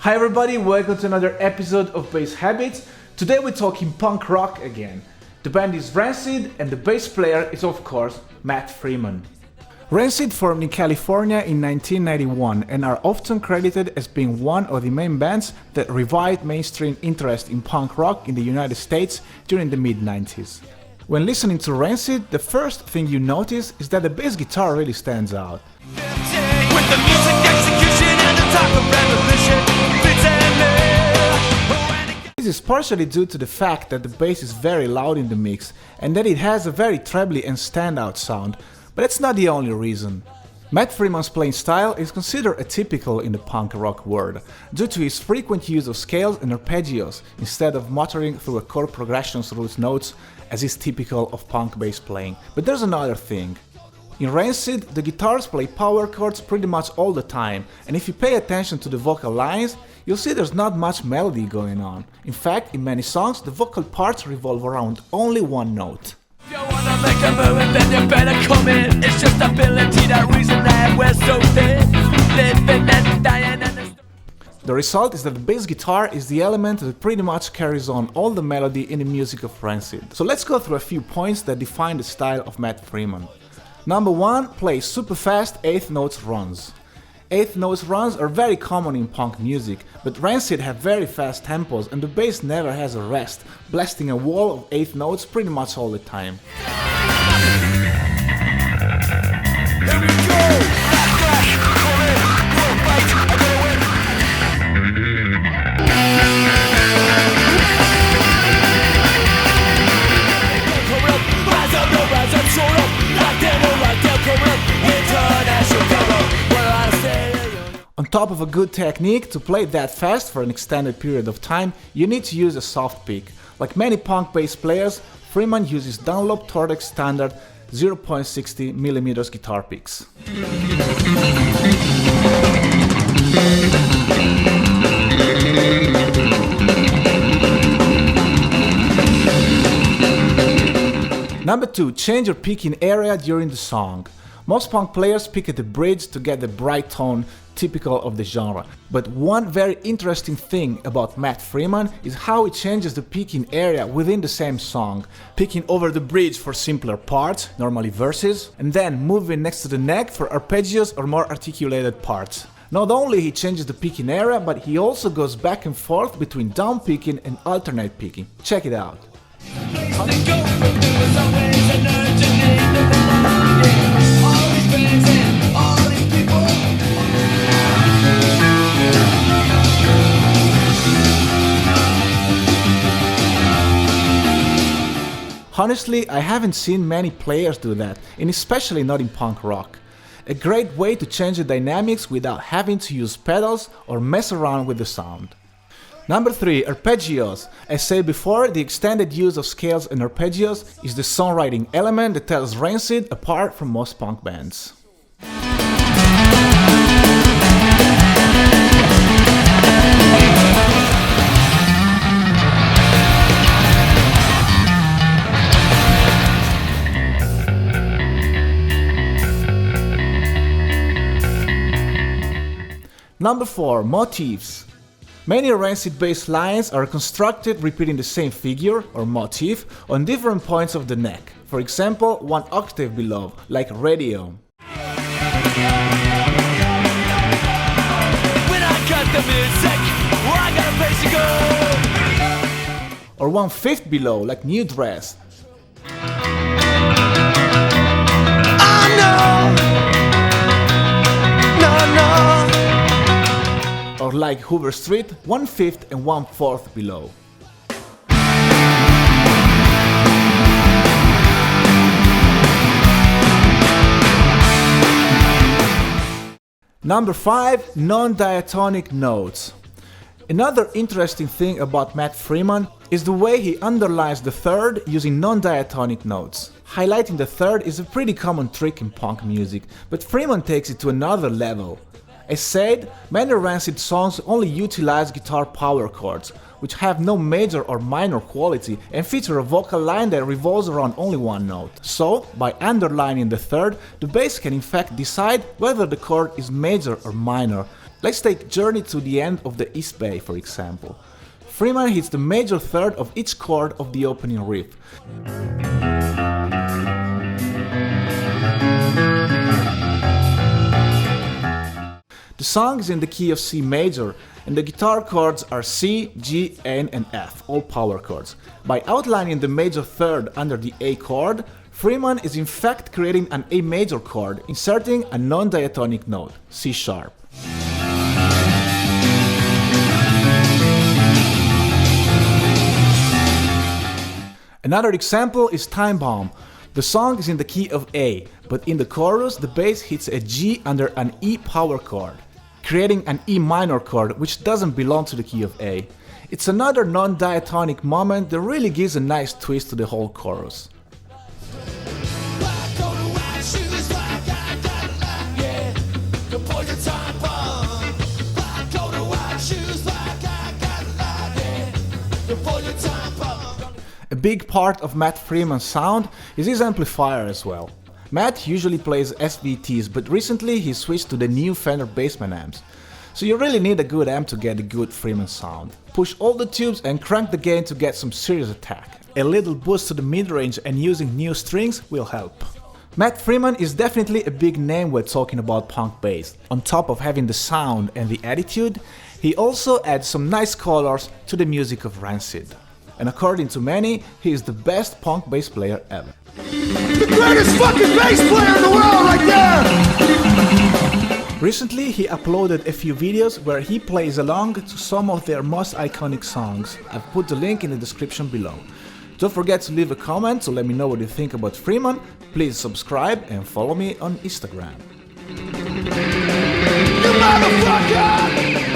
Hi everybody, welcome to another episode of Bass Habits. Today we're talking punk rock again. The band is Rancid and the bass player is of course Matt Freeman. Rancid formed in California in 1991 and are often credited as being one of the main bands that revived mainstream interest in punk rock in the United States during the mid-90s. When listening to Rancid, the first thing you notice is that the bass guitar really stands out. With the music execution and the talk of revolution. This is partially due to the fact that the bass is very loud in the mix and that it has a very trebly and standout sound, but that's not the only reason. Matt Freeman's playing style is considered atypical in the punk rock world, due to his frequent use of scales and arpeggios instead of motoring through a chord progressions through its notes as is typical of punk bass playing. But there's another thing. In Rancid, the guitars play power chords pretty much all the time, and if you pay attention to the vocal lines, you'll see there's not much melody going on. In fact, in many songs, the vocal parts revolve around only one note. If you wanna make a move and then you better come in. It's just ability, that reason that we're so thin. Living and dying and The result is that the bass guitar is the element that pretty much carries on all the melody in the music of Rancid. So let's go through a few points that define the style of Matt Freeman. Number 1, play super fast eighth notes runs. Eighth notes runs are very common in punk music, but Rancid have very fast tempos and the bass never has a rest, blasting a wall of eighth notes pretty much all the time. here we go. On top of a good technique, to play that fast for an extended period of time, you need to use a soft pick. Like many punk bass players, Freeman uses Dunlop Tordex standard 0.60mm guitar picks. Number 2, change your picking area during the song. Most punk players pick at the bridge to get the bright tone typical of the genre. But one very interesting thing about Matt Freeman is how he changes the picking area within the same song, picking over the bridge for simpler parts, normally verses, and then moving next to the neck for arpeggios or more articulated parts. Not only he changes the picking area, but he also goes back and forth between down picking and alternate picking. Check it out. Honestly, I haven't seen many players do that, and especially not in punk rock. A great way to change the dynamics without having to use pedals or mess around with the sound. Number 3, arpeggios. As said before, the extended use of scales and arpeggios is the songwriting element that tells Rancid apart from most punk bands. Number 4, motifs. Many Rancid bass lines are constructed repeating the same figure, or motif, on different points of the neck. For example, one octave below, like radio. When I cut the music, I got a place to go. Or 1/5 below, like new dress. Oh no, no, no. Or like Hoover Street, 1/5 and 1/4 below. Number 5, non-diatonic notes. Another interesting thing about Matt Freeman is the way he underlines the third using non-diatonic notes. Highlighting the third is a pretty common trick in punk music, but Freeman takes it to another level. As said, many Rancid songs only utilize guitar power chords, which have no major or minor quality and feature a vocal line that revolves around only one note. So, by underlining the third, the bass can in fact decide whether the chord is major or minor, Let's take Journey to the End of the East Bay for example. Freeman hits the major third of each chord of the opening riff. The song is in the key of C major, and the guitar chords are C, G, N and F, all power chords. By outlining the major third under the A chord, Freeman is in fact creating an A major chord, inserting a non-diatonic note, C sharp. Another example is Time Bomb. The song is in the key of A, but in the chorus the bass hits a G under an E power chord, creating an E minor chord which doesn't belong to the key of A. It's another non-diatonic moment that really gives a nice twist to the whole chorus. A big part of Matt Freeman's sound is his amplifier as well. Matt usually plays SVTs, but recently he switched to the new Fender Bassman amps. So you really need a good amp to get a good Freeman sound. Push all the tubes and crank the gain to get some serious attack. A little boost to the mid-range and using new strings will help. Matt Freeman is definitely a big name when talking about punk bass. On top of having the sound and the attitude, he also adds some nice colors to the music of Rancid. And according to many, he is the best punk bass player ever. The greatest fucking bass player in the world right there! Recently he uploaded a few videos where he plays along to some of their most iconic songs. I've put the link in the description below. Don't forget to leave a comment to let me know what you think about Freeman. Please subscribe and follow me on Instagram. You motherfucker!